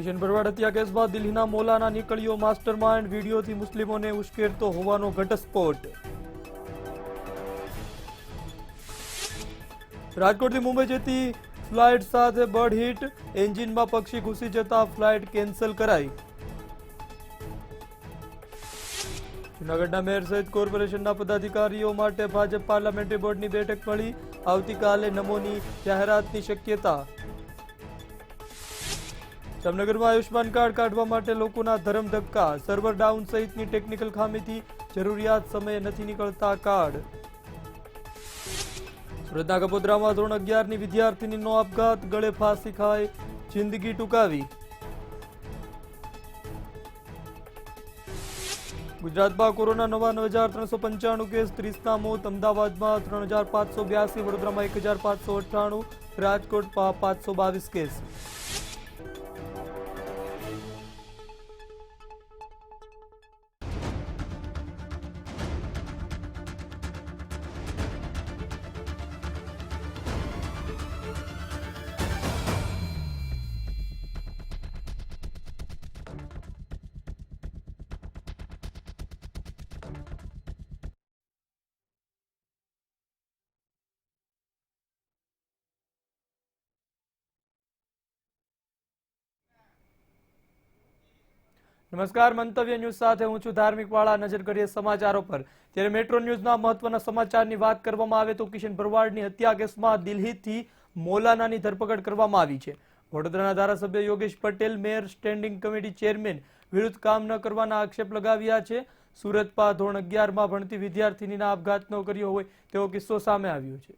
કિશન ભરવાડ હત્યા કેસ બાદ દિલ્હીના મૌલાના નીકળ્યો માસ્ટરમાઇન્ડ, વીડિયોથી મુસ્લિમોને ઉશ્કેરતો હોવાનો ઘટસ્ફોટ। રાજકોટથી મુંબઈ જતી ફ્લાઇટ સાથે બર્ડ હિટ, એન્જિનમાં પક્ષી ઘૂસી જતા ફ્લાઇટ કેન્સલ કરાઈ। જૂનાગઢના મેયર સહિત કોર્પોરેશનના પદાધિકારીઓ માટે ભાજપ પાર્લામેન્ટરી બોર્ડની બેઠક મળી, આવતીકાલે નમોની જાહેરાતની શક્યતા। જામનગરમાં આયુષ્માન કાર્ડ કાઢવા માટે લોકોના ધરમધક્કા, સર્વર ડાઉન સહિતની ટેકનિકલ ખામીથી જરૂરિયાત સમયે નથી નીકળતા કાર્ડ। સુરતના કપોદરામાં ધોરણ 11ની વિદ્યાર્થીનીનો આપઘાત, ગળે ફાંસી ખાઈ જિંદગી ટૂંકાવી। ગુજરાતમાં કોરોના નવા 9,395 કેસ, 30ના મોત, અમદાવાદમાં 3,582, વડોદરામાં 1,598, રાજકોટમાં 522 કેસ। નમસ્કાર, મંતવ્ય ન્યૂઝ સાથે હું છું ધાર્મિક વાળા। નજર કરીએ સમાચારો પર। ત્યારે મેટ્રો ન્યૂઝના મહત્વના સમાચારની વાત કરવામાં આવે તો કિશન ભરવાડની હત્યા કેસમાં દિલ્હીથી મૌલાનાની ધરપકડ કરવામાં આવી છે। વડોદરાના ધારાસભ્ય Yogesh Patel mayor standing committee chairman વિરુદ્ધ કામ ન કરવાના આક્ષેપ લગાવ્યા છે। સુરતમાં ધોરણ 11માં ભણતી વિદ્યાર્થીનીના આપઘાતનો કર્યો હોય તેવો કિસ્સો સામે આવ્યો છે।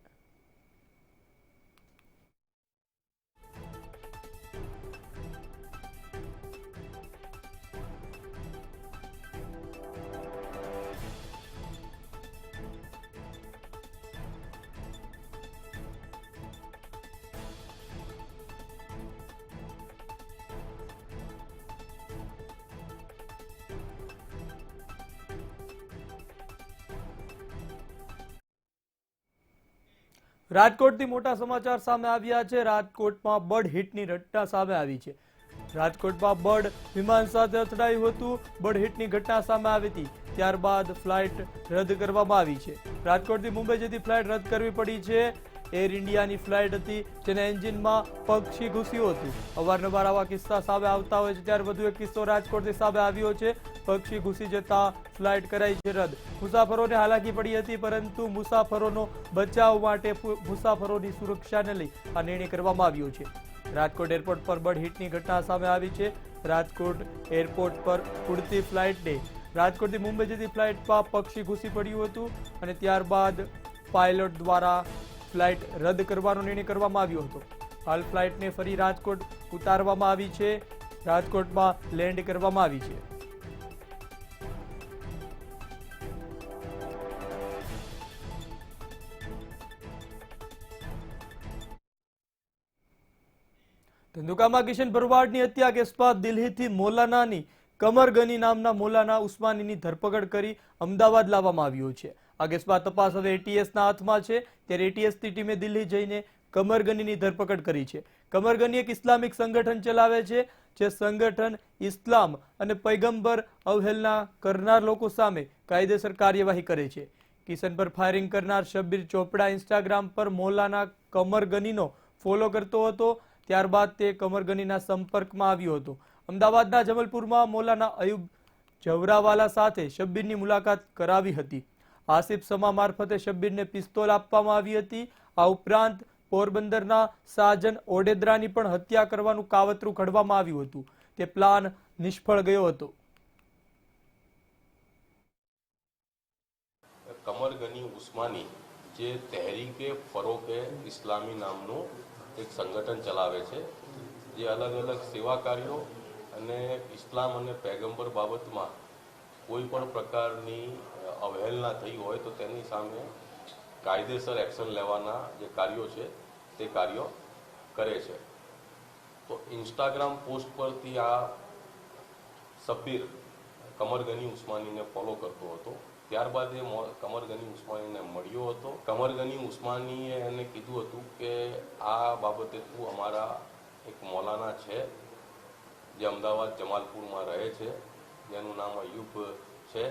રાજકોટથી મોટા સમાચાર સામે આવ્યા છે। રાજકોટમાં બર્ડ હિટની ઘટના સામે આવી છે। રાજકોટમાં બર્ડ વિમાન સાથે અથડાયું હતું। બર્ડ હિટની ઘટના સામે આવી હતી, ત્યારબાદ ફ્લાઇટ રદ કરવામાં આવી છે। રાજકોટથી મુંબઈ જતી ફ્લાઇટ રદ કરવી પડી છે। એર ઇન્ડિયાની ફ્લાઇટ હતી, જેના એન્જિનમાં પક્ષી ઘૂસ્યું હતું। અવારનવાર આવા કિસ્સા સામે આવતા હોય છે, ત્યારે વધુ એક કિસ્સો રાજકોટથી સામે આવ્યો છે। પક્ષી ઘૂસી જતા ફ્લાઇટ કરાઈ છે રદ। મુસાફરોને હાલાકી પડી હતી, પરંતુ મુસાફરોનો બચાવ માટે મુસાફરોની સુરક્ષાને લઈ આ નિર્ણય કરવામાં આવ્યો છે। રાજકોટ એરપોર્ટ પર બર્ડ હિટની ઘટના સામે આવી છે। રાજકોટ એરપોર્ટ પર ઉડતી ફ્લાઇટને રાજકોટથી મુંબઈ જતી ફ્લાઇટમાં પક્ષી ઘૂસી પડ્યું હતું અને ત્યારબાદ પાયલોટ દ્વારા ફ્લાઇટ રદ કરવાનો નિર્ણય કરવામાં આવ્યો હતો। હાલ ફ્લાઇટને ફરી રાજકોટ ઉતારવામાં આવી છે। રાજકોટમાં લેન્ડ કરવામાં આવી છે। ધંધુકામાં કિશન ભરવાડની હત્યા કેસ બાદ દિલ્હીથી મૌલાનાની કમર ગની નામના મૌલાના ઉસ્માનીની ધરપકડ કરી અમદાવાદ લાવવામાં આવ્યો છે। આ કેસ બાદ તપાસ હવે એટીએસના હાથમાં છે। ત્યારે એટીએસની ટીમે દિલ્હી જઈને કમર ગનીની ધરપકડ કરી છે। કમર ગની એક ઇસ્લામિક સંગઠન ચલાવે છે, જે સંગઠન ઇસ્લામ અને પૈગંબર અવહેલના કરનાર લોકો સામે કાયદેસર કાર્યવાહી કરે છે। કિશન પર ફાયરિંગ કરનાર શબ્બીર ચોપડા ઇન્સ્ટાગ્રામ પર મૌલાના કમર ગનીનો ફોલો કરતો હતો। ત્યારબાદ તે કમર ગનીના સંપર્કમાં આવ્યો હતો। અમદાવાદના જબલપુરમાં મૌલાના અયુબ જવરાવાલા સાથે શબ્બીરની મુલાકાત કરાવી હતી। આસિફ સમા મારફતે શબ્બીરને પિસ્તોલ આપવામાં આવી હતી। આ ઉપરાંત પોરબંદરના સાજન ઓડેદરાની પણ હત્યા કરવાનું કાવતરું ઘડવામાં આવ્યું હતું। તે પ્લાન નિષ્ફળ ગયો હતો। કમર ગની ઉસ્માની જે તહેરીકે ફરોકે ઇસ્લામી નામનું એક સંગઠન ચલાવે છે, જે અલગ અલગ સેવા કાર્યો અને ઇસ્લામ અને પૈગંબર બાબતમાં કોઈ પણ પ્રકારની અવહેલના થઈ હોય તો તેની સામે કાયદેસર એક્શન લેવાના જે કાર્યો છે તે કાર્યો કરે છે। તો ઇન્સ્ટાગ્રામ પોસ્ટ પરથી આ શબ્બીર કમર ગની ઉસ્માનીને ફોલો કરતો હતો। ત્યારબાદ એ કમર ગની ઉસ્માનીને મળ્યો હતો। કમર ગની ઉસ્માનીએ એને કીધું હતું કે આ બાબતે તું અમારા એક મૌલાના છે જે અમદાવાદ જમાલપુરમાં રહે છે, જેનું નામ અયુબ છે,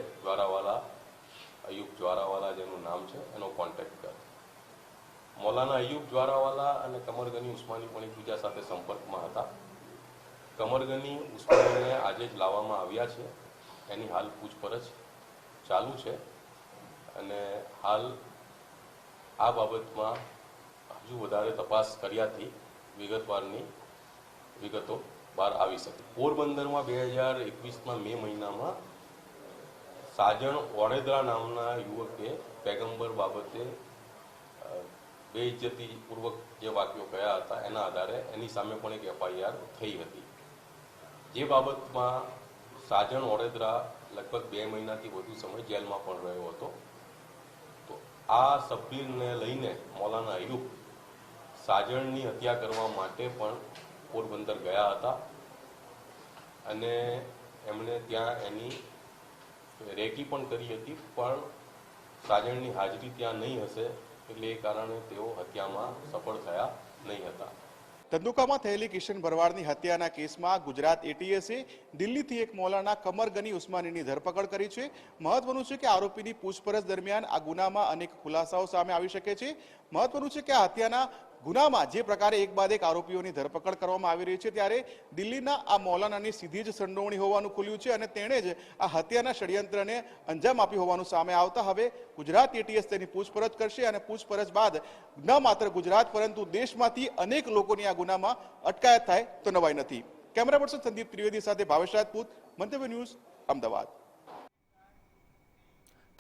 અયુબ જ્વારાવાલા જેનું નામ છે, એનો કોન્ટેક્ટ કર. મૌલાના અયુબ જ્વારાવાલા અને કમરગની ઉસ્માની પણ એકબીજા સાથે સંપર્કમાં હતા. કમરગની ઉસ્માનીને આજે જ લાવવામાં આવ્યા છે. એની હાલ પૂછપરછ ચાલુ છે અને હાલ આ બાબતમાં હજુ વધારે તપાસ કર્યાથી વિગતવારની વિગતો બહાર આવી શકે. પોરબંદરમાં 2021ના મે મહિનામાં સાજણ ઓળેદરા નામના યુવકે પેગમ્બર બાબતે બેઇજ્જતીપૂર્વક જે વાક્યો કહ્યા હતા એના આધારે એની સામે પણ એક FIR થઈ હતી. જે બાબતમાં સાજણ ઓળેદરા લગભગ 2 મહિનાથી વધુ સમય જેલમાં પણ રહ્યો હતો. તો આ સબ્બીરને લઈને મૌલાના અયુબ સાજણની હત્યા કરવા માટે પણ પોરબંદર ગયા હતા અને એમણે ત્યાં એની રેકી પણ કરી હતી, પણ સાજણની હાજરી ત્યાં નહીં હશે એટલે એ કારણે તેઓ હત્યામાં સફળ થયા નહીં હતા. ધંધુકામાં થયેલી કિશન ભરવાડની હત્યાના કેસમાં ગુજરાત ATSએ દિલ્હીથી એક મૌલાના કમરગની ઉસ્માનીની ધરપકડ કરી છે. મહત્વનું છે કે આરોપીની પૂછપરછ દરમિયાન આ ગુનામાં અનેક ખુલાસાઓ સામે આવી શકે છે. મહત્વનું છે કે આ હત્યાના ગુનામાં જે પ્રકારે એક બાદ એક આરોપીઓની ધરપકડ કરવામાં આવી રહી છે, ત્યારે દિલ્હીના આ મૌલાનાની સીધી જ સંડોવણી હોવાનું ખુલ્યું છે અને તેણે જ આ હત્યાના ષડયંત્રને અંજામ આપ્યું હોવાનું સામે આવતા હવે ગુજરાત ATS તેની પૂછપરછ કરશે અને પૂછપરછ બાદ ન માત્ર ગુજરાત પરંતુ દેશમાંથી અનેક લોકોની આ ગુનામાં અટકાયત થાય તો નવાઈ નથી. કેમેરા પર્સન સંદીપ ત્રિવેદી સાથે ભાવેશ રાજપૂત, મંતવ્ય ન્યૂઝ, અમદાવાદ.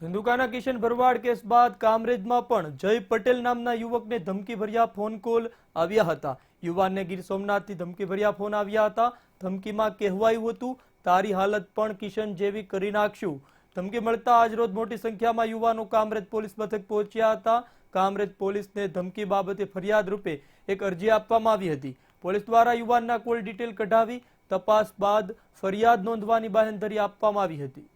ધંધુકાના કિશન ભરવાડ કેસ બાદ કામરેજમાં પણ જય પટેલ નામના યુવકને ધમકીભર્યા ફોન કોલ આવ્યા હતા. યુવાનને ગીર સોમનાથથી ધમકીભર્યા ફોન આવ્યા હતા. ધમકીમાં કહેવાયું હતું, તારી હાલત પણ કિશન જેવી કરી નાખશું. ધમકી મળતા આજરોજ મોટી સંખ્યામાં યુવાનો કામરેજ પોલીસ મથક પહોંચ્યા હતા. કામરેજ પોલીસને ધમકી બાબતે ફરિયાદ રૂપે એક અરજી આપવામાં આવી હતી. પોલીસ દ્વારા યુવાનના કોલ ડિટેલ કઢાવી તપાસ બાદ ફરિયાદ નોંધવાની બાહેંધરી આપવામાં આવી હતી.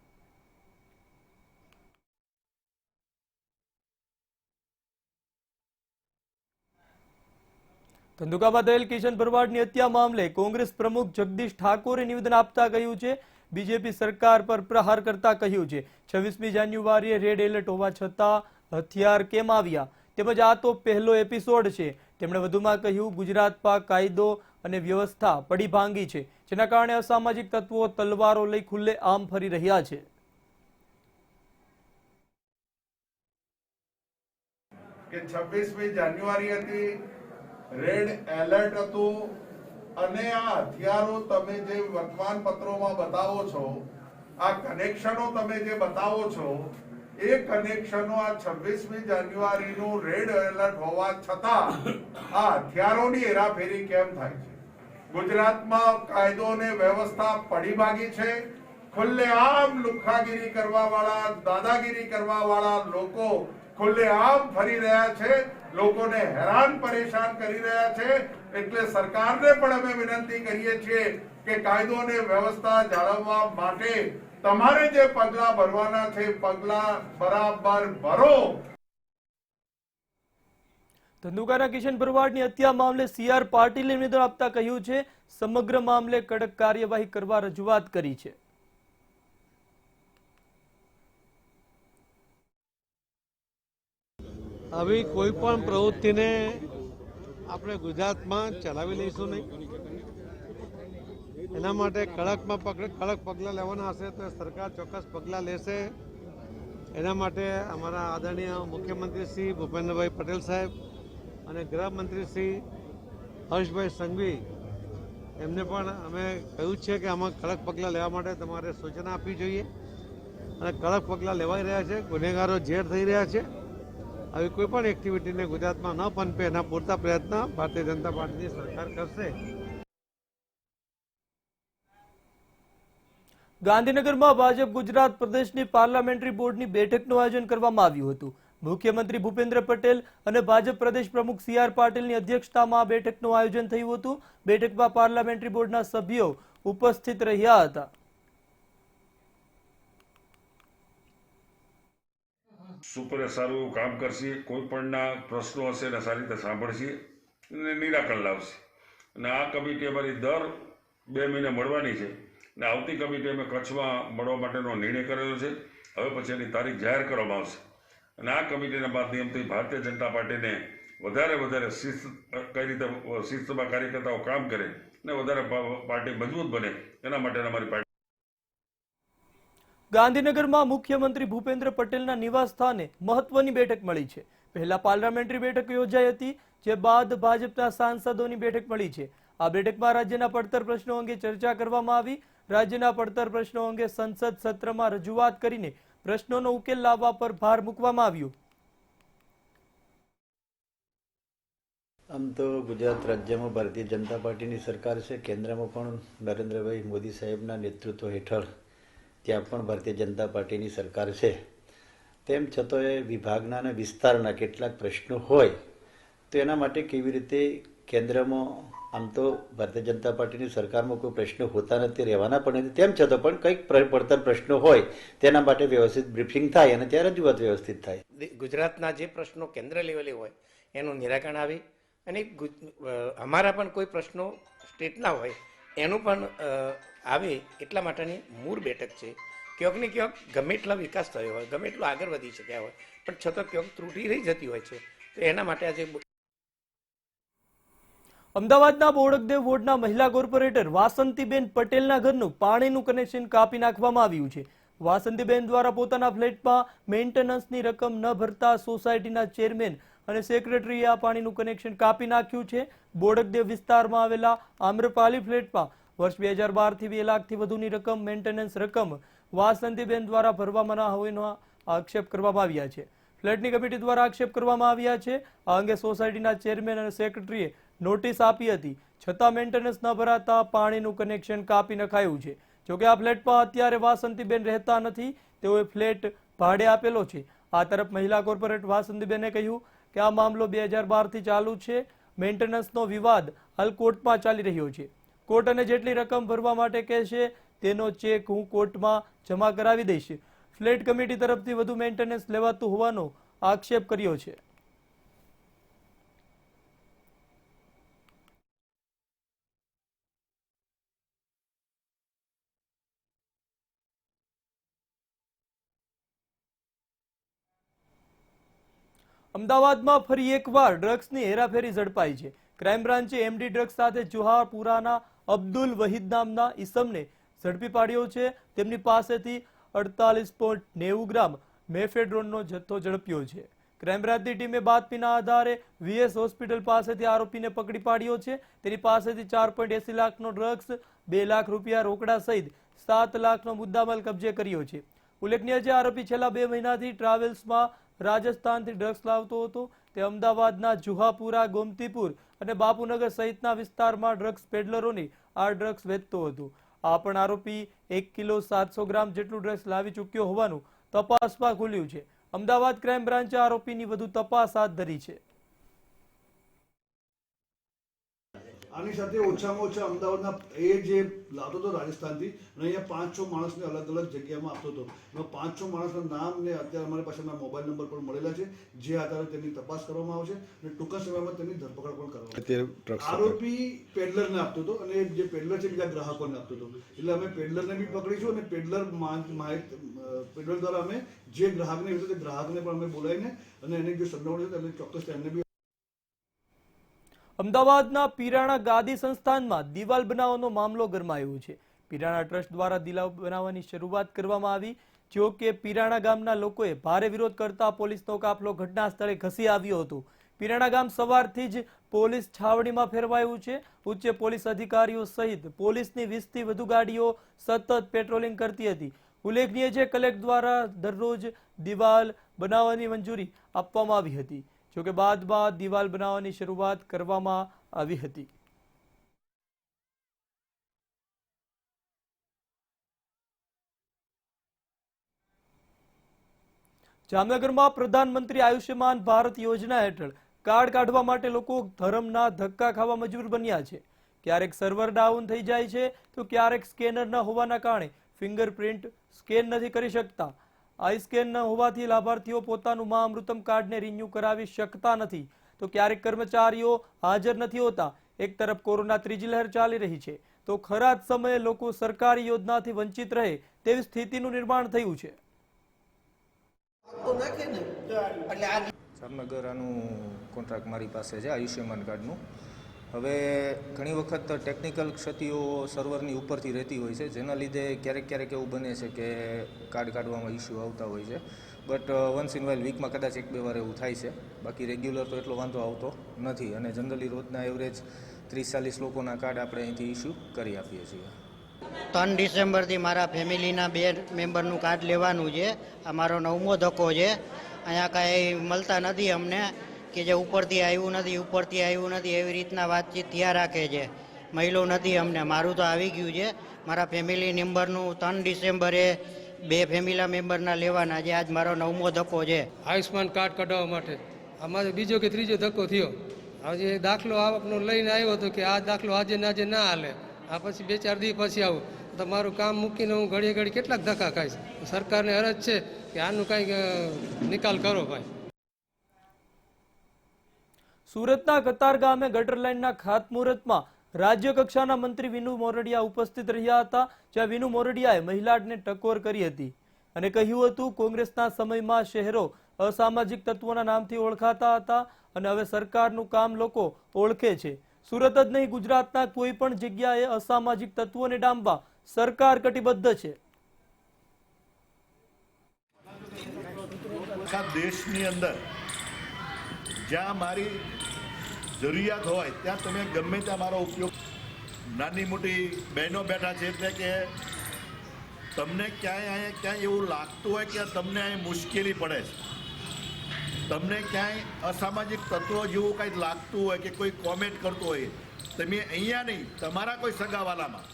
ધંધુકામાં થયેલ કિશન ભરવાડની હત્યા મામલે કોંગ્રેસ પ્રમુખ જગદીશ ઠાકોરે નિવેદન આપતા કહ્યું છે, બીજેપી સરકાર પર પ્રહાર કરતા કહ્યું છે, 26મી જાન્યુઆરીએ રેડ એલર્ટ હોવા છતાં હથિયાર કેમ આવ્યા, તેમજ આ તો પહેલો એપિસોડ છે. તેમણે વધુમાં કહ્યું, ગુજરાતમાં કાયદો અને વ્યવસ્થા પડી ભાંગી છે, જેના કારણે અસામાજિક તત્વો તલવારો લઈ ખુલ્લે આમ ફરી રહ્યા છે. કે 26મી જાન્યુઆરી હતી, રેડ એલર્ટ હતું અને આ હથિયારો તમે જે વર્તમાન પત્રોમાં બતાવો છો, આ કનેક્શનો તમે જે બતાવો છો, એ કનેક્શનો આ 26મી જાન્યુઆરીનું રેડ એલર્ટ હોવા છતાં આ હથિયારોની હેરાફેરી કેમ થાય છે? ગુજરાતમાં કાયદો અને વ્યવસ્થા પડી ભાગી છે. ખુલ્લેઆમ લુખ્ખાગીરી કરવા વાળા, દાદાગીરી કરવા વાળા લોકો ખુલ્લેઆમ ફરી રહ્યા છે, લોકોને હેરાન પરેશાન કરી રહ્યા છે. એટલે સરકારને પણ અમે વિનંતી કરીએ છીએ કે કાયદો અને વ્યવસ્થા જાળવવા માટે તમારે જે પગલા ભરવાના છે, પગલા બરાબર ભરો. ધંધુકાના કિશન ભરવાડની હત્યા મામલે CR પાટીલે નિવેદન આપતા કહ્યું છે, સમગ્ર મામલે કડક કાર્યવાહી કરવા રજૂઆત કરી છે. આવી કોઈ પણ પ્રવૃત્તિને આપણે ગુજરાતમાં ચલાવી લઈશું નહીં. એના માટે કડક પગલાં લેવાના હશે તો સરકાર ચોક્કસ પગલાં લેશે. એના માટે અમારા આદરણીય મુખ્યમંત્રી શ્રી ભૂપેન્દ્રભાઈ પટેલ સાહેબ અને ગૃહમંત્રી શ્રી હર્ષભાઈ સંઘવી એમને પણ અમે કહ્યું છે કે આમાં કડક પગલાં લેવા માટે તમારે સૂચના આપવી જોઈએ અને કડક પગલાં લેવાઈ રહ્યા છે. ગુનેગારો જેર થઈ રહ્યા છે. આવી કોઈ પણ એક્ટિવિટીને ગુજરાતમાં ન પનપે એના પૂરતા પ્રયત્ન ભારતીય જનતા પાર્ટીની સરકાર કરશે. ગાંધીનગરમાં ભાજપ ગુજરાત પ્રદેશની પાર્લામેન્ટરી બોર્ડની બેઠકનું આયોજન કરવામાં આવ્યું હતું. મુખ્યમંત્રી ભૂપેન્દ્ર પટેલ અને ભાજપ પ્રદેશ પ્રમુખ CR પાટીલની અધ્યક્ષતામાં આ બેઠકનું આયોજન થયું હતું. બેઠકમાં પાર્લામેન્ટરી બોર્ડના સભ્યો ઉપસ્થિત રહ્યા હતા. સુપરે સારું એવું કામ કરશે, કોઈ પણના પ્રશ્નો હશે ને સારી રીતે સાંભળશે અને નિરાકરણ લાવશે. અને આ કમિટી અમારી દર 2 મહિને મળવાની છે અને આવતી કમિટી અમે કચ્છમાં મળવા માટેનો નિર્ણય કરેલો છે. હવે પછી એની તારીખ જાહેર કરવામાં આવશે અને આ કમિટીના માધ્યમથી ભારતીય જનતા પાર્ટીને વધારે શિસ્ત કઈ રીતે શિસ્તમાં કાર્યકર્તાઓ કામ કરે અને વધારે પાર્ટી મજબૂત બને એના માટે અમારી પાર્ટી. ગાંધીનગરમાં મુખ્યમંત્રી ભૂપેન્દ્ર પટેલના નિવાસ સ્થાને મહત્વની બેઠક મળી છે. પહેલા પાર્લામેન્ટરી બેઠક યોજાઈ હતી, જે બાદ ભાજપના સાંસદોની બેઠક મળી છે. આ બેઠકમાં રાજ્યના પડતર પ્રશ્નો અંગે ચર્ચા કરવામાં આવી. રાજ્યના પડતર પ્રશ્નો અંગે સંસદ સત્રમાં રજૂઆત કરીને પ્રશ્નોનો ઉકેલ લાવવા પર ભાર મૂકવામાં આવ્યો. આમ તો ગુજરાત રાજ્યમાં ભારતીય જનતા પાર્ટીની સરકાર છે. કેન્દ્રમાં પણ નરેન્દ્રભાઈ મોદી સાહેબના નેતૃત્વ હેઠળ ત્યાં પણ ભારતીય જનતા પાર્ટીની સરકાર છે. તેમ છતાં એ વિભાગના અને વિસ્તારના કેટલાક પ્રશ્નો હોય તો એના માટે કેવી રીતે કેન્દ્રમાં આમ તો ભારતીય જનતા પાર્ટીની સરકારમાં કોઈ પ્રશ્નો હોતા નથી, રહેવાના પણ નથી. તેમ છતાં પણ કંઈક પડતર પ્રશ્નો હોય તેના માટે વ્યવસ્થિત બ્રીફિંગ થાય અને ત્યાં રજૂઆત વ્યવસ્થિત થાય. ગુજરાતના જે પ્રશ્નો કેન્દ્ર લેવલે હોય એનું નિરાકરણ આવે અને અમારા પણ કોઈ પ્રશ્નો સ્ટેટના હોય એનું પણ આવે એટલા માટેની મૂળ બેઠક છે. ક્યાંક ને ક્યાંક ગમે એટલા વિકાસ થયો હોય, ગમે એટલું આગળ વધી શક્યા હોય, પણ છતાં ક્યાંક ત્રુટી રહી જતી હોય છે. તો એના માટે આજે અમદાવાદના બોડકદેવ વોર્ડના મહિલા કોર્પોરેટર વાસંતીબેન પટેલના ઘરનું પાણીનું કનેક્શન કાપી નાખવામાં આવ્યું છે. વાસંતીબેન દ્વારા પોતાના ફ્લેટમાં મેન્ટેનન્સની રકમ ન ભરતા સોસાયટીના ચેરમેન અને સેક્રેટરીએ આ પાણીનું કનેક્શન કાપી નાખ્યું છે. બોડકદેવ વિસ્તારમાં આવેલા આમ્રપાલી ફ્લેટમાં વર્ષ 2012થી 2 લાખથી વધુની રકમ મેન્ટેનન્સ રકમ વાસંતીબેન દ્વારા ભરવામાં ન હોવાનો આક્ષેપ કરવામાં આવ્યા છે. ફ્લેટની કમિટી દ્વારા આક્ષેપ કરવામાં આવ્યા છે. આ અંગે સોસાયટીના ચેરમેન અને સેક્રેટરીએ નોટિસ આપી હતી, છતાં મેન્ટેનન્સ ન ભરાતા પાણીનું કનેક્શન કાપી નખાયું છે. જોકે આ ફ્લેટમાં અત્યારે વાસંતીબેન રહેતા નથી, તેઓએ ફ્લેટ ભાડે આપેલો છે. આ તરફ મહિલા કોર્પોરેટર વાસંતીબેને કહ્યું કે આ મામલો 2012થી ચાલુ છે. મેન્ટેનન્સનો વિવાદ હાલ કોર્ટમાં ચાલી રહ્યો છે. કોર્ટ અને જેટલી રકમ ભરવા માટે કહેશે તેનો ચેક હું કોર્ટમાં જમા કરાવી દઈશ. ફ્લેટ કમિટી તરફથી વધુ મેન્ટેનન્સ લેવાતું હોવાનો આક્ષેપ કર્યો છે. અમદાવાદમાં ફરી એકવાર ડ્રગ્સની હેરાફેરી ઝડપાઈ છે. ક્રાઇમ બ્રાન્ચે એમડી ડ્રગ્સ સાથે જુહાપુરાના અબ્દુલ વહીદ નામના ઈસમને ઝડપી પાડ્યો છે. તેમની પાસેથી 48.90 ગ્રામ મેફેડ્રોનનો જથ્થો ઝડપ્યો છે. ક્રાઇમ બ્રાન્ચની ટીમે બાતમીના આધારે વીએસ હોસ્પિટલ પાસેથી આરોપીને પકડી પાડ્યો છે. તેની પાસેથી 4.80 લાખનો ડ્રગ્સ, 2 લાખ રૂપિયા રોકડા સહિત 7 લાખનો મુદ્દામાલ કબજે કર્યો છે. ઉલ્લેખનીય છે, આરોપી છેલ્લા 2 મહિનાથી ટ્રાવેલ્સમાં રાજસ્થાનથી ડ્રગ્સ લાવતો હતો. તે અમદાવાદના જુહાપુરા, ગોમતીપુર અને બાપુનગર સહિતના વિસ્તારમાં ડ્રગ્સ પેડલરોને આ ડ્રગ્સ વેચતો હતો. આ પણ આરોપી 1 કિલો 700 ગ્રામ જેટલું ડ્રગ્સ લાવી ચૂક્યો હોવાનું તપાસમાં ખુલ્યું છે. અમદાવાદ ક્રાઇમ બ્રાન્ચે આરોપીની વધુ તપાસ હાથ ધરી છે. આની સાથે ઓછામાં ઓછા અમદાવાદના એ જે લાવતો હતો રાજસ્થાનથી અને અહીંયા 5-6 માણસને અલગ અલગ જગ્યામાં આપતો હતો. એમાં 5-6 માણસના નામ ને અત્યારે અમારી પાસે મોબાઈલ નંબર પણ મળેલા છે, જે આધારે તેમની તપાસ કરવામાં આવશે અને ટૂંકા સમયમાં તેમની ધરપકડ પણ કરવામાં આવશે. આરોપી પેડલરને આપતો હતો અને જે પેડલર છે બીજા ગ્રાહકોને આપતો હતો. એટલે અમે પેડલરને બી પકડીશું અને પેડલર દ્વારા અમે જે ગ્રાહકને વિશે તે ગ્રાહકને પણ અમે બોલાવીને અને એને જે સંડોવણી છે તેમને ચોક્કસ તેમને બી. અમદાવાદના પીરાણા ગાદી સંસ્થાનમાં દિવાલ બનાવવાનો મામલો ગરમાયો છે. પીરાણા ટ્રસ્ટ દ્વારા દિવાલ બનાવવાની શરૂઆત કરવામાં આવી, જો કે પીરાણા ગામના લોકોએ ભારે વિરોધ કરતા પોલીસનો કાફલો ઘટના સ્થળે ઘસી આવ્યો હતો. પીરાણા ગામ સવારથી જ પોલીસ છાવણીમાં ફેરવાયું છે. ઉચ્ચ પોલીસ અધિકારીઓ સહિત પોલીસની 20થી વધુ ગાડીઓ સતત પેટ્રોલિંગ કરતી હતી. ઉલ્લેખનીય છે, કલેક્ટર દ્વારા દરરોજ દિવાલ બનાવવાની મંજૂરી આપવામાં આવી હતી. જોકે બાદમાં દિવાલ બનાવવાની શરૂઆત કરવામાં આવી હતી. જામનગરમાં પ્રધાનમંત્રી આયુષ્યમાન ભારત યોજના હેઠળ કાર્ડ કાઢવા માટે લોકો ધરમના ધક્કા ખાવા મજબૂર બન્યા છે. ક્યારેક સર્વર ડાઉન થઈ જાય છે તો ક્યારેક સ્કેનર ન હોવાના કારણે ફિંગરપ્રિન્ટ સ્કેન નથી કરી શકતા. આઈ સ્કેન ન હોવાથી લાભાર્થીઓ પોતાનું મા અમૃતમ કાર્ડને રિન્યુ કરાવી શકતા નથી, તો ક્યારેક કર્મચારીઓ હાજર નથી હોતા. એક તરફ કોરોના ત્રીજી લહેર ચાલી રહી છે તો ખરા જ સમયે લોકો સરકારી યોજનાથી વંચિત રહે તેવી સ્થિતિનું નિર્માણ થયું છે. જામનગર આનું કોન્ટ્રાક્ટ મારી પાસે છે આયુષ્યમાન કાર્ડનું. હવે ઘણી વખત ટેકનિકલ ક્ષતિઓ સર્વરની ઉપરથી રહેતી હોય છે, જેના લીધે ક્યારેક એવું બને છે કે કાર્ડ કાઢવામાં ઇસ્યુ આવતા હોય છે. બટ વન્સ ઇન વાઇલ વીકમાં કદાચ 1-2 વાર એવું થાય છે. બાકી રેગ્યુલર તો એટલો વાંધો આવતો નથી અને જનરલી રોજના એવરેજ 30-40 લોકોના કાર્ડ આપણે અહીંથી ઇસ્યુ કરી આપીએ છીએ. 3 ડિસેમ્બરથી મારા ફેમિલીના 2 મેમ્બરનું કાર્ડ લેવાનું છે. આ મારો 9મો ધક્કો છે. અહીંયા કાંઈ મળતા નથી અમને, કે જે ઉપરથી આવ્યું નથી એવી રીતના વાતચીત થયા રાખે છે. મળ્યું નથી અમને. મારું તો આવી ગયું છે. મારા ફેમિલી મેમ્બરનું 3 ડિસેમ્બરે 2 ફેમિલી મેમ્બરના લેવાના છે. આજ મારો 9મો ધક્કો છે. આયુષ્માન કાર્ડ કઢાવવા માટે અમારે બીજો કે ત્રીજો ધક્કો થયો. આજે દાખલો આવકનો લઈને આવ્યો હતો કે આ દાખલો આજે ના હાલે, આ પછી 2-4 દિવસ પછી આવું તો મારું કામ મૂકીને હું ઘડીએ કેટલાક ધક્કા ખાઈશ. સરકારને અરજ છે કે આનું કંઈક નિકાલ કરો ભાઈ. સુરતના કતાર ગામે ગટર લાઇનના ખાતમુહૂર્તમાં રાજ્ય કક્ષાના મંત્રી વિનુ મોરડિયા ઉપસ્થિત રહ્યા હતા, જ્યાં વિનુ મોરડિયાએ મહિલાને ટકોર કરી હતી અને કહ્યું હતું કોંગ્રેસના સમયમાં શહેરો અસામાજિક તત્વોના નામથી ઓળખાતા હતા અને હવે સરકારનું કામ લોકો ઓળખે છે. સુરત જ નહીં, ગુજરાતના કોઈ પણ જગ્યાએ અસામાજિક તત્વોને ડામવા સરકાર કટિબદ્ધ છે. દેશની અંદર જ્યાં મારી જરૂરિયાત હોય ત્યાં તમે ગમે ત્યાં મારો ઉપયોગ. નાની મોટી બહેનો બેઠા છે એટલે કે તમને ક્યાંય એવું લાગતું હોય કે તમને અહીં મુશ્કેલી પડે છે, તમને ક્યાંય અસામાજિક તત્વો જેવું કંઈક લાગતું હોય કે કોઈ કોમેન્ટ કરતો હોય, તમે અહીંયા નહીં તમારા કોઈ સગાવાલામાં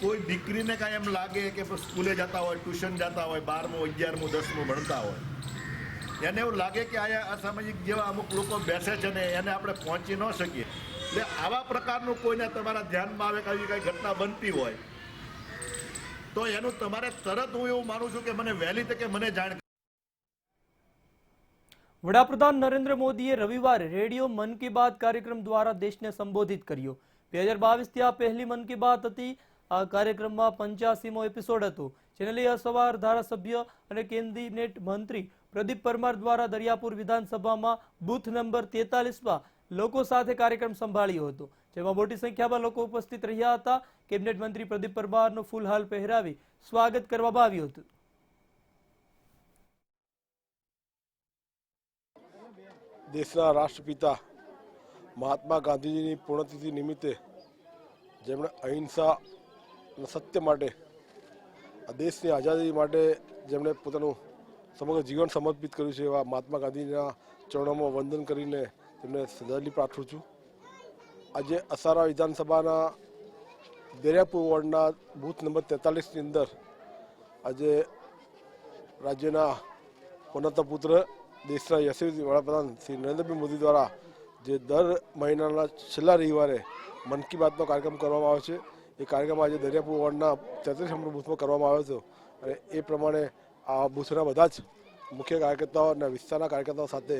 કોઈ દીકરીને કાંઈ એમ લાગે કે સ્કૂલે જતા હોય, ટ્યુશન જતા હોય, 12મું 11મું 10મું ભણતા હોય, એને એવું લાગે કે અહીંયા અસામાજિક જેવા અમુક લોકો બેસે છે ને એને આપણે પહોંચી ન શકીએ. એટલે આવા પ્રકારનું કોઈને તમારા ધ્યાનમાં આવે કે આવી કંઈ ઘટના બનતી હોય તો એનું તમારે તરત, હું એવું માનું છું કે મને વહેલી તકે મને જાણ. વડાપ્રધાન નરેન્દ્ર મોદીએ રવિવારે રેડિયો મન કી બાત કાર્યક્રમ દ્વારા દેશને સંબોધિત કર્યો. 2022થી આ પહેલી મન કી બાત હતી. આ કાર્યક્રમમાં 85મો એપિસોડ હતો, જેને લઈ સવાર ધારાસભ્ય અને કેબિનેટ મંત્રી પ્રદીપ પરમાર દ્વારા દરિયાપુર વિધાનસભામાં બૂથ નંબર 43માં લોકો સાથે કાર્યક્રમ સંભાળ્યો હતો, જેમાં મોટી સંખ્યામાં લોકો ઉપસ્થિત રહ્યા હતા. કેબિનેટ મંત્રી પ્રદીપ પરમારનું ફૂલહાલ પહેરાવી સ્વાગત કરવામાં આવ્યું હતું. દેશના રાષ્ટ્રપિતા મહાત્મા ગાંધીજીની પુણ્યતિથિ નિમિત્તે જેમણે અહિંસા અને સત્ય માટે, આ દેશની આઝાદી માટે જેમણે પોતાનું સમગ્ર જીવન સમર્પિત કર્યું છે, એવા મહાત્મા ગાંધીજીના ચરણોમાં વંદન કરીને તેમને શ્રદ્ધાંજલિ પાઠવું છું. આજે અસારા વિધાનસભાના દરિયાપુર વોર્ડના બૂથ નંબર 43ની અંદર આજે રાજ્યના પુનઃ પુત્ર દેશના યશસ્વી વડાપ્રધાન શ્રી નરેન્દ્રભાઈ મોદી દ્વારા જે દર મહિનાના છેલ્લા રવિવારે મન કી બાતનો કાર્યક્રમ કરવામાં આવે છે, એ કાર્યક્રમ આજે દરિયાપુર વોર્ડના 33 નંબર બૂથમાં કરવામાં આવ્યો હતો. અને એ પ્રમાણે આ બૂથના બધા જ મુખ્ય કાર્યકર્તાઓ અને વિસ્તારના કાર્યકર્તાઓ સાથે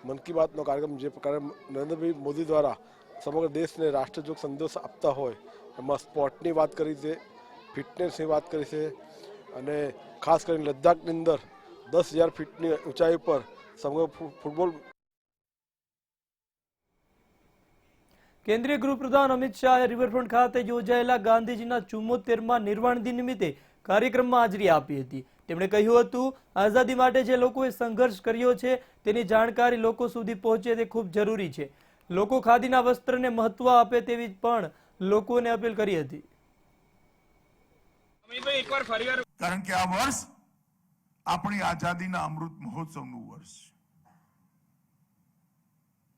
મન કી બાતનો કાર્યક્રમ જે પ્રકારે નરેન્દ્રભાઈ મોદી દ્વારા સમગ્ર દેશને રાષ્ટ્રજોગ સંદેશ આપતા હોય, એમાં સ્પોર્ટની વાત કરી છે, ફિટનેસની વાત કરી છે અને ખાસ કરીને લદ્દાખની અંદર 10,000 ફીટની ઊંચાઈ પર સમગ્ર ફૂટબોલ. કેન્દ્રીય ગૃહપ્રધાન અમિત શાહે રિવરફ્રન્ટ ખાતે યોજાયેલા ગાંધીજીના 74મા નિર્વાણ દિન નિમિત્તે કાર્યક્રમમાં હાજરી આપી હતી. તેમણે કહ્યું હતું આઝાદી માટે જે લોકોએ સંઘર્ષ કર્યો છે તેની જાણકારી લોકો સુધી પહોંચે તે ખૂબ જરૂરી છે. લોકો ખાદીના વસ્ત્રને મહત્વ આપે તેવી પણ લોકોને અપીલ કરી હતી. કારણ કે આ વર્ષ આપણી આઝાદીના અમૃત મહોત્સવનું વર્ષ છે.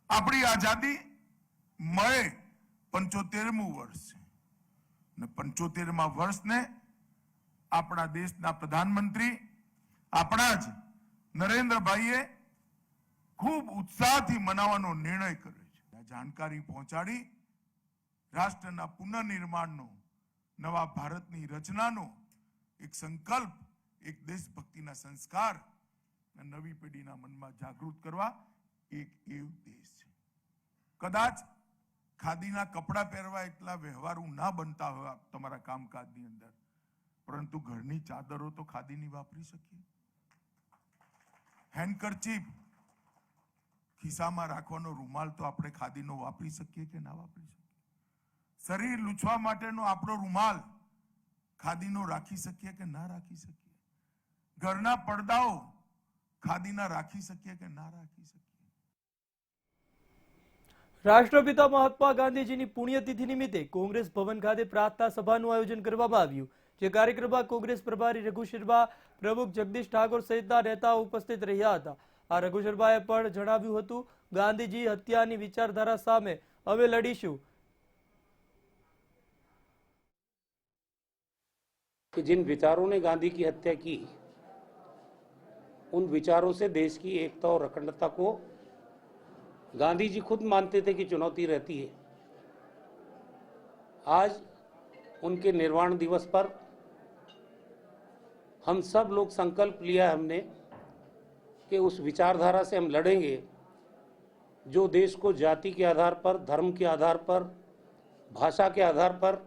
આપણી આઝાદી મળે 75મું વર્ષ છે અને 75મા વર્ષને આપણા દેશના પ્રધાનમંત્રી આપણા જ નરેન્દ્રભાઈએ ખૂબ ઉત્સાહથી મનાવવાનો નિર્ણય કર્યો છે. જાણકારી પહોંચાડી રાષ્ટ્રના પુનઃનિર્માણનો, નવા ભારતની રચનાનો એક સંકલ્પ, એક દેશભક્તિના સંસ્કાર નવી પેઢીના મનમાં જાગૃત કરવા એક એ ઉદ્દેશ છે. કદાચ ખાદીના કપડાં પહેરવા એટલા વ્યવહારુ ના બનતા હોય તમારા કામકાજની અંદર, પરંતુ ઘરની ચાદરો તો ખાદીની વાપરી શકીએ. હેન્ડકરચીફ, ખિસ્સામાં રાખવાનો રૂમાલ તો આપણે ખાદીનો વાપરી શકીએ કે ના વાપરી શકીએ? શરીર લૂછવા માટેનો આપણો રૂમાલ ખાદીનો રાખી શકીએ કે ના રાખી શકીએ? ઘરના પડદાઓ ખાદીના રાખી શકીએ કે ના રાખી શકીએ? રાષ્ટ્રપિતા મહાત્મા ગાંધીજીની પુણ્યતિથિ નિમિત્તે કોંગ્રેસ ભવન ખાતે પ્રાર્થના સભાનું આયોજન કરવામાં આવ્યું, જે કાર્યક્રમમાં કોંગ્રેસ પ્રભારી રઘુ શર્મા, પ્રમુખ જગદીશ ઠાકોર સહિતના નેતાઓ ઉપસ્થિત રહ્યા હતા. આ રઘુ શર્માએ પણ જણાવ્યું હતું, ગાંધીજી હત્યાની વિચારધારા સામે અમે લડીશું. कि जिन विचारों ने गांधी की हत्या की, उन विचारों से देश की एकता और अखंडता को गांधी जी खुद मानते थे कि चुनौती रहती है. आज उनके निर्वाण दिवस पर हम सब लोग संकल्प लिया है हमने कि उस विचारधारा से हम लड़ेंगे जो देश को जाति के आधार पर, धर्म के आधार पर, भाषा के आधार पर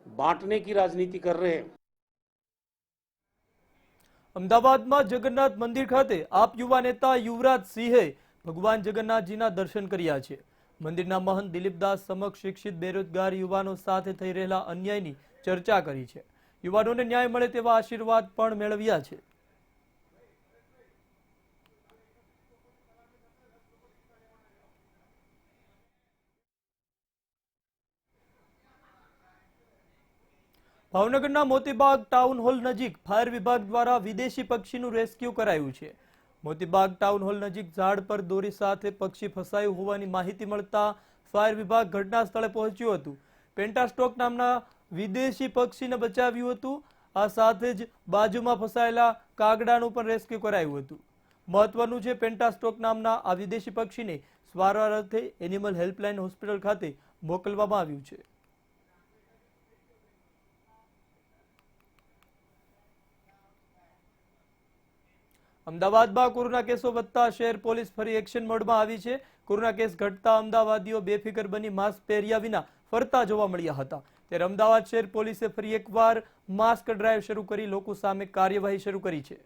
बांटने की राजनीति कर रहे हैं. અમદાવાદમાં જગન્નાથ મંદિર ખાતે આપ યુવા નેતા યુવરાજ સિંહે ભગવાન જગન્નાથજીના દર્શન કર્યા છે. મંદિરના મહંત દિલીપદાસ સમક્ષ શિક્ષિત બેરોજગાર યુવાનો સાથે થઈ રહેલા અન્યાયની ચર્ચા કરી છે. યુવાનોને ન્યાય મળે તેવા આશીર્વાદ પણ મેળવ્યા છે. ભાવનગરના મોતીબાગ ટાઉન હોલ નજીક ફાયર વિભાગ દ્વારા વિદેશી પક્ષીનું રેસ્ક્યુ કરાયું છે. મોતીબાગ ટાઉન હોલ નજીક ઝાડ પર દોરી સાથે પક્ષી ફસાયું હોવાની માહિતી મળતા ફાયર વિભાગ ઘટના સ્થળે પહોંચ્યું હતું. પેન્ટાસ્ટોક નામના વિદેશી પક્ષીને બચાવ્યું હતું. આ સાથે જ બાજુમાં ફસાયેલા કાગડાનું પણ રેસ્ક્યુ કરાયું હતું. મહત્વનું છે, પેન્ટાસ્ટોક નામના આ વિદેશી પક્ષીને સારવાર અર્થે એનિમલ હેલ્પલાઇન હોસ્પિટલ ખાતે મોકલવામાં આવ્યું છે. અમદાવાદમાં કોરોના કેસો વધતા શહેર પોલીસ ફરી એક્શન મોડમાં આવી છે. કોરોના કેસ ઘટતા અમદાવાદીઓ બેફિકર બની માસ્ક પહેર્યા વિના ફરતા જોવા મળ્યા હતા. ત્યારે અમદાવાદ શહેર પોલીસે ફરી એકવાર માસ્ક ડ્રાઈવ શરૂ કરી લોકો સામે કાર્યવાહી શરૂ કરી છે.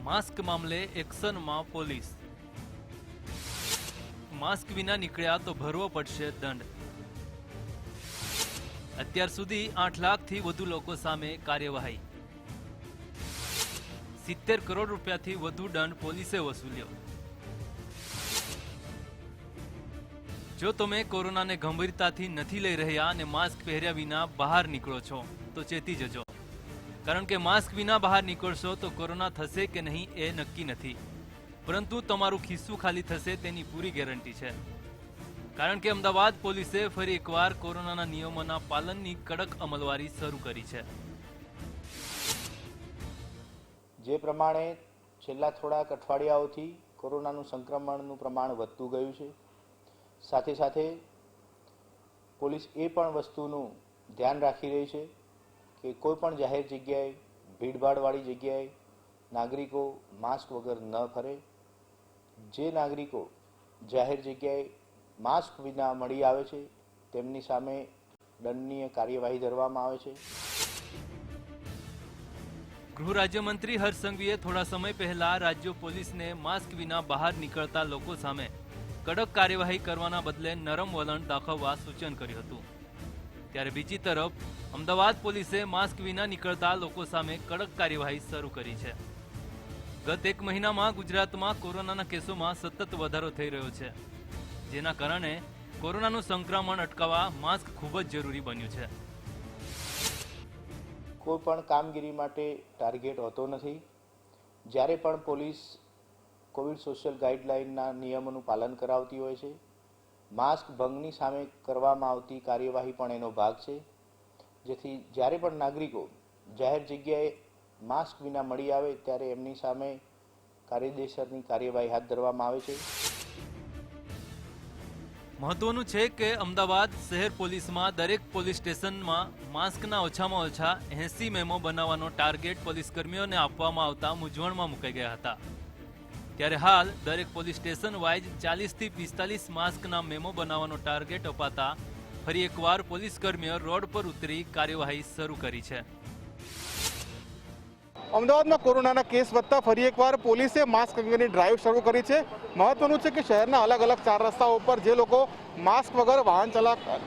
માસ્ક મામલે એક્શનમાં પોલીસ. માસ્ક વિના નીકળ્યા તો ભરવો પડશે દંડ. અત્યાર સુધી 8 લાખથી વધુ લોકો સામે કાર્યવાહી. 70 કરોડ રૂપિયાથી વધુ દંડ પોલીસે વસૂલ્યો. જો તમે કોરોનાને ગંભીરતાથી નથી લઈ રહ્યા અને માસ્ક પહેર્યા વિના બહાર નીકળો છો તો ચેતી જજો. કારણ કે માસ્ક વિના બહાર નીકળશો તો કોરોના થશે કે નહીં એ નક્કી નથી, પરંતુ તમારું ખિસ્સું ખાલી થશે તેની પૂરી ગેરંટી છે. કારણ કે અમદાવાદ પોલીસે ફરી એકવાર કોરોનાના નિયમોના પાલનની કડક અમલવારી શરૂ કરી છે. જે પ્રમાણે છેલ્લા થોડાક અઠવાડિયાઓથી કોરોનાનું સંક્રમણનું પ્રમાણ વધતું ગયું છે, સાથે સાથે પોલીસ એ પણ વસ્તુનું ધ્યાન રાખી રહી છે કે કોઈ પણ જાહેર જગ્યાએ, ભીડભાડવાળી જગ્યાએ નાગરિકો માસ્ક વગર ન ફરે. જે નાગરિકો જાહેર જગ્યાએ માસ્ક વિના મળી આવે છે તેમની સામે દંડનીય કાર્યવાહી ધરવામાં આવે છે. ગૃહ રાજ્યમંત્રી હર્ષ સંઘવીએ થોડા સમય પહેલા રાજ્ય પોલીસને માસ્ક વિના બહાર નીકળતા લોકો સામે કડક કાર્યવાહી કરવાના બદલે નરમ વલણ દાખવવા સૂચન કર્યું હતું. ત્યારે બીજી તરફ અમદાવાદ પોલીસે માસ્ક વિના નીકળતા લોકો સામે કડક કાર્યવાહી શરૂ કરી છે. ગત 1 મહિનામાં ગુજરાતમાં કોરોનાના કેસોમાં સતત વધારો થઈ રહ્યો છે, જેના કારણે કોરોનાનું સંક્રમણ અટકાવવા માસ્ક ખૂબ જ જરૂરી બન્યું છે. કોઈ પણ કામગીરી માટે ટાર્ગેટ હોતો નથી. જ્યારે પણ પોલીસ કોવિડ સોશિયલ ગાઈડલાઇનના નિયમોનું પાલન કરાવતી હોય છે, માસ્ક ભંગની સામે કરવામાં આવતી કાર્યવાહી પણ એનો ભાગ છે. જેથી જ્યારે પણ નાગરિકો જાહેર જગ્યાએ માસ્ક વિના મળી આવે ત્યારે એમની સામે કાયદેસરની કાર્યવાહી હાથ ધરવામાં આવે છે. મહત્વનું છે કે અમદાવાદ શહેર પોલીસમાં દરેક પોલીસ સ્ટેશનમાં માસ્કના ઓછામાં ઓછા 80 મેમો બનાવવાનો ટાર્ગેટ પોલીસકર્મીઓને આપવામાં આવતા મૂંઝવણમાં મુકાઈ ગયા હતા. ત્યારે હાલ દરેક પોલીસ સ્ટેશન વાઇઝ 40 થી 45 માસ્કના મેમો બનાવવાનો ટાર્ગેટ અપાતા ફરી એકવાર પોલીસકર્મીઓ રોડ પર ઉતરી કાર્યવાહી શરૂ કરી છે. અમદાવાદમાં કોરોનાના કેસ વધતા ફરી એકવાર પોલીસે માસ્ક અંગેની ડ્રાઈવ શરૂ કરી છે. મહત્વનું છે કે શહેરના અલગ અલગ 4 રસ્તાઓ ઉપર જે લોકો માસ્ક વગર વાહન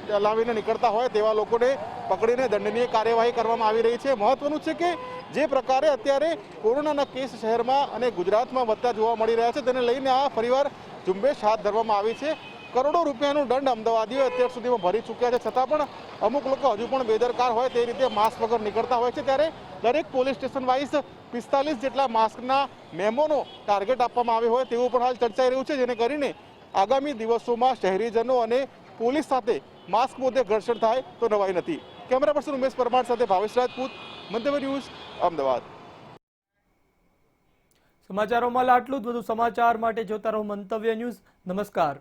ચલાવીને નીકળતા હોય તેવા લોકોને પકડીને દંડનીય કાર્યવાહી કરવામાં આવી રહી છે. મહત્વનું છે કે જે પ્રકારે અત્યારે કોરોનાના કેસ શહેરમાં અને ગુજરાતમાં વધતા જોવા મળી રહ્યા છે તેને લઈને આ ફરીવાર ઝુંબેશ હાથ ધરવામાં આવી છે. કરોડો રૂપિયાનું દંડ અમદાવાદીઓ અત્યાર સુધીમાં ભરી ચૂક્યા છે, છતાં પણ અમુક લોકો હજુ પણ બેદરકાર હોય તે રીતે માસ્ક વગર નીકળતા હોય છે. ત્યારે દરેક પોલીસ સ્ટેશન વાઇઝ 45 જેટલા માસ્કના મેમોનો ટાર્ગેટ આપવામાં આવ્યો હોય તેવું પણ હાલ ચર્ચાઈ રહ્યું છે, જેને કરીને આગામી દિવસોમાં શહેરીજનો અને પોલીસ સાથે માસ્ક મુદ્દે ઘર્ષણ થાય તો નવાઈ નથી. કેમેરા પર્સન ઉમેશ પરમાર સાથે ભાવેશ રાજપૂત, મંતવ્ય ન્યૂઝ, અમદાવાદ. સમાચારોમાં આટલું જ. વધુ સમાચાર માટે જોતા રહો મંતવ્ય ન્યૂઝ. નમસ્કાર.